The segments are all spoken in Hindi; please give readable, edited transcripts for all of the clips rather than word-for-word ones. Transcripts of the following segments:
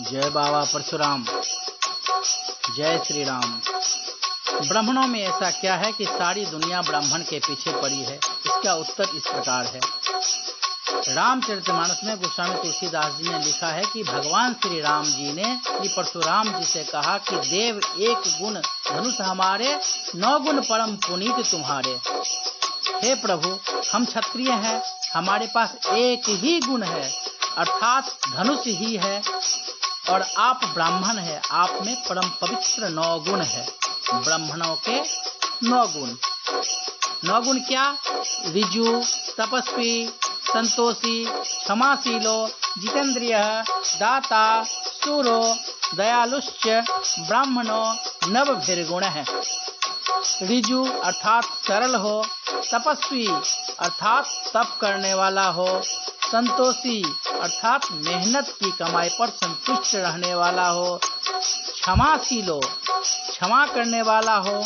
जय बाबा परशुराम, जय श्री राम। ब्राह्मणों में ऐसा क्या है कि सारी दुनिया ब्राह्मण के पीछे पड़ी है? इसका उत्तर इस प्रकार है। रामचरितमानस में गोस्वामी तुलसीदास जी ने लिखा है कि भगवान श्री राम जी ने श्री परशुराम जी से कहा कि देव एक गुण धनुष हमारे, 9 गुण परम पुनीत तुम्हारे। हे प्रभु, हम क्षत्रिय हैं, हमारे पास एक ही गुण है अर्थात धनुष ही है, और आप ब्राह्मण हैं, आप में परम पवित्र 9 गुण है। ब्राह्मणों के 9 गुण। 9 गुण क्या? ऋजु, तपस्वी, संतोषी, क्षमाशीलो, जितेंद्रिय, दाता, शूरो, दयालुश्च ब्राह्मणो नवभिर्गुण है। ऋजु अर्थात सरल हो, तपस्वी अर्थात तप करने वाला हो, संतोषी अर्थात मेहनत की कमाई पर संतुष्ट रहने वाला हो, क्षमाशीलो क्षमा करने वाला हो,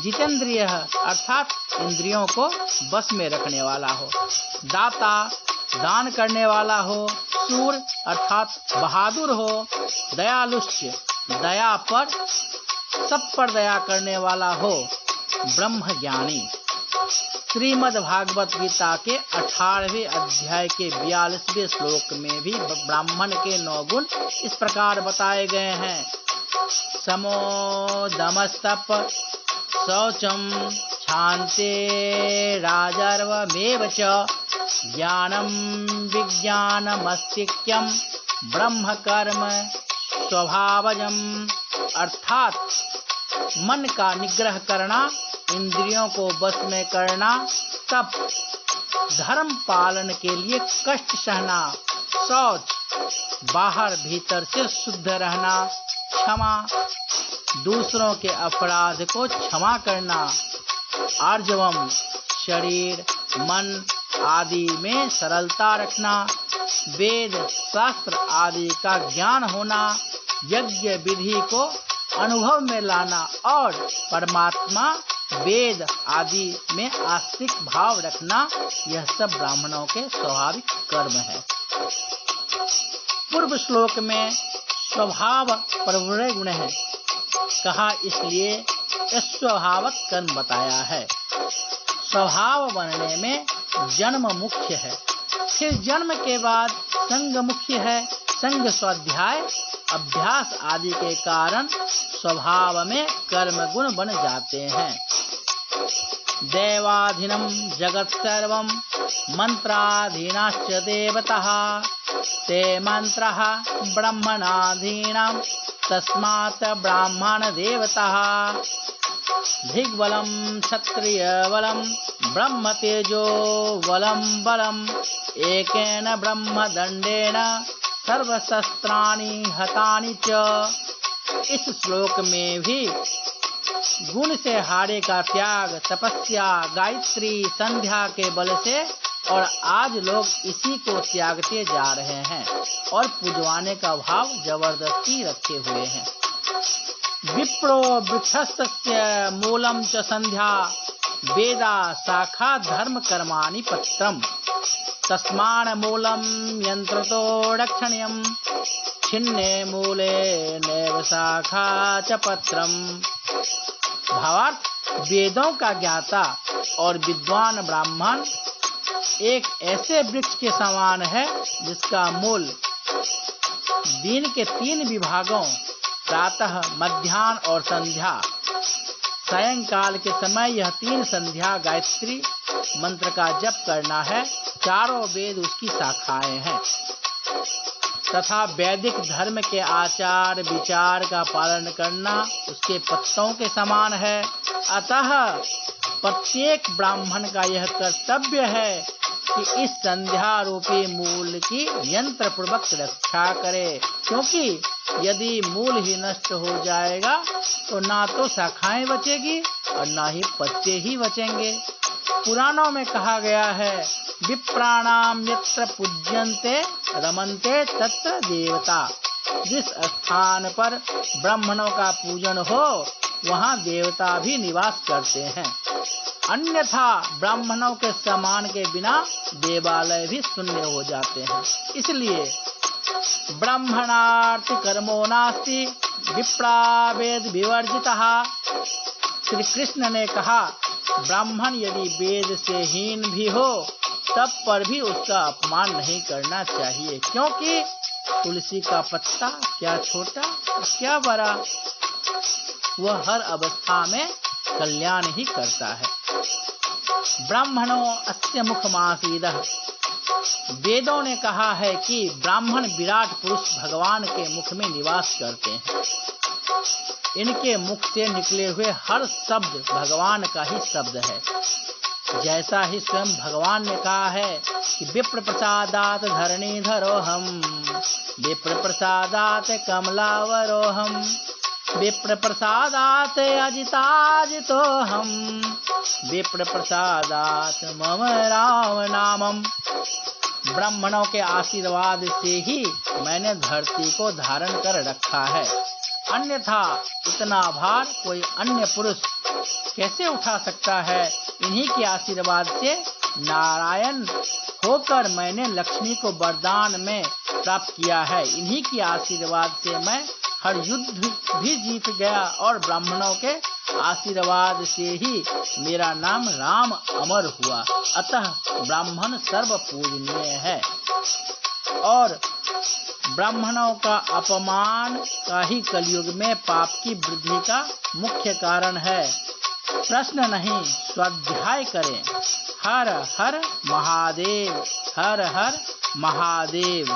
जितेंद्रिय अर्थात इंद्रियों को बस में रखने वाला हो, दाता दान करने वाला हो, शूर अर्थात बहादुर हो, दयालुश्च दया पर सब पर दया करने वाला हो, ब्रह्म ज्ञानी। श्रीमद् भागवत गीता के 18वें अध्याय के 42वें श्लोक में भी ब्राह्मण के 9 गुण इस प्रकार बताए गए हैं। समो दमस्तप शौचम क्षान्ते राजर्वमेव च ज्ञानम विज्ञानमस्तिक्यम ब्रह्म कर्म स्वभावजम। अर्थात मन का निग्रह करना, इंद्रियों को बस में करना, तप, धर्म पालन के लिए कष्ट सहना, शौच, बाहर भीतर से शुद्ध रहना, क्षमा, दूसरों के अपराध को क्षमा करना, आर्जवम, शरीर मन आदि में सरलता रखना, वेद शास्त्र आदि का ज्ञान होना, यज्ञ विधि को अनुभव में लाना और परमात्मा वेद आदि में आस्तिक भाव रखना, यह सब ब्राह्मणों के स्वाभाविक कर्म है। पूर्व श्लोक में स्वभाव प्रवृत्ति गुण है कहा, इसलिए स्वभावक कर्म बताया है। स्वभाव बनने में जन्म मुख्य है, फिर जन्म के बाद संग मुख्य है। संग स्वाध्याय अभ्यास आदि के कारण स्वभाव में कर्म गुण बन जाते हैं। देवाधीनम जगत सर्वम मंत्राधीनाश्च देवताः ते मंत्रः ब्रह्मणाधीनम् तस्मात् ब्राह्मण देवताः। धिग्बलं क्षत्रियबलं ब्रह्म तेजो बलं बलम् एकेन ब्रह्मदंडेन सर्वशस्त्राणि हतानि च। इस श्लोक में भी गुण से हारे का त्याग, तपस्या, गायत्री, संध्या के बल से, और आज लोग इसी को त्यागते जा रहे हैं और पूजवाने का भाव जबरदस्ती रखे हुए हैं। विप्रो वृक्षस्य मूलम च संध्या वेदा शाखा धर्म कर्माणि पत्रम तस्मान् मूलम यंत्रतो रक्षणीयम छिन्ने मूले नैव शाखा च पत्रम। भावार्थ, वेदों का ज्ञाता और विद्वान ब्राह्मण एक ऐसे वृक्ष के समान है जिसका मूल दिन के 3 विभागों प्रातः, मध्याह्न और संध्या, सायंकाल के समय यह 3 संध्या गायत्री मंत्र का जप करना है। चारों वेद उसकी शाखाएं हैं तथा वैदिक धर्म के आचार विचार का पालन करना उसके पत्तों के समान है। अतः प्रत्येक ब्राह्मण का यह कर्तव्य है कि इस संध्या रूपी मूल की यंत्र पूर्वक रक्षा करे, क्योंकि यदि मूल ही नष्ट हो जाएगा तो ना तो शाखाएं बचेगी और ना ही पत्ते ही बचेंगे। पुराणों में कहा गया है, विप्राणाम यत्र पूज्यन्ते रमन्ते तत्र देवता। जिस स्थान पर ब्राह्मणों का पूजन हो वहाँ देवता भी निवास करते हैं, अन्यथा ब्राह्मणों के सम्मान के बिना देवालय भी शून्य हो जाते हैं। इसलिए ब्रह्मणार्थ कर्मो नास्ति विप्रा वेद विवर्जितः। श्री कृष्ण ने कहा, ब्राह्मण यदि वेद से हीन भी हो तब पर भी उसका अपमान नहीं करना चाहिए, क्योंकि तुलसी का पत्ता क्या छोटा क्या बड़ा, वह हर अवस्था में कल्याण ही करता है। ब्राह्मणों अस्य मुखमासीदः। वेदों ने कहा है कि ब्राह्मण विराट पुरुष भगवान के मुख में निवास करते हैं। इनके मुख से निकले हुए हर शब्द भगवान का ही शब्द है। जैसा ही स्वयं भगवान ने कहा है कि विप्र प्रसादात धरणीधरोऽहं, विप्र प्रसादात कमलावरोऽहं, विप्र प्रसादात अजिताजितोऽहं, विप्र प्रसादात मम राम नामम। ब्राह्मणों के आशीर्वाद से ही मैंने धरती को धारण कर रखा है, अन्यथा इतना भार कोई अन्य पुरुष कैसे उठा सकता है। इन्हीं के आशीर्वाद से नारायण होकर मैंने लक्ष्मी को वरदान में प्राप्त किया है। इन्हीं के आशीर्वाद से मैं हर युद्ध भी जीत गया और ब्राह्मणों के आशीर्वाद से ही मेरा नाम राम अमर हुआ। अतः ब्राह्मण सर्व पूजनीय है और ब्राह्मणों का अपमान का ही कलयुग में पाप की वृद्धि का मुख्य कारण है। प्रश्न नहीं, स्वाध्याय करें। हर हर महादेव, हर हर महादेव।